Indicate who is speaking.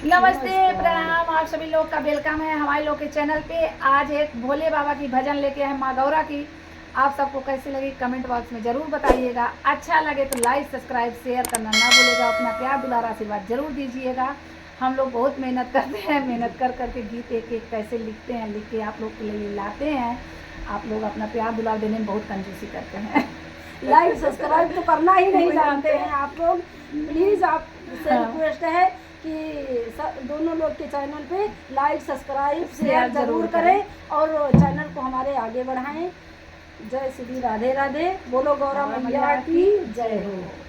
Speaker 1: नमस्ते प्रणाम, आप सभी लोग का वेलकम है हमारे लोग के चैनल पे। आज एक भोले बाबा की भजन लेके आए माँ गौरा की। आप सबको कैसी लगी कमेंट बॉक्स में ज़रूर बताइएगा। अच्छा लगे तो लाइक सब्सक्राइब शेयर करना ना भूलेगा। अपना प्यार दुलार आशीर्वाद जरूर दीजिएगा। हम लोग बहुत मेहनत करते हैं, मेहनत कर करके गीत एक एक कैसे लिखते हैं, लिख के आप लोग के लिए लाते हैं। आप लोग अपना प्यार दुलार देने में बहुत कंजूसी करते हैं।
Speaker 2: लाइक सब्सक्राइब तो करना ही नहीं जानते हैं आप लोग। प्लीज़ आपसे रिक्वेस्ट है कि दोनों लोग के चैनल पे लाइक सब्सक्राइब शेयर जरूर करें और चैनल को हमारे आगे बढ़ाएं। जय श्री राधे राधे। बोलो गौरा मैया की जय हो।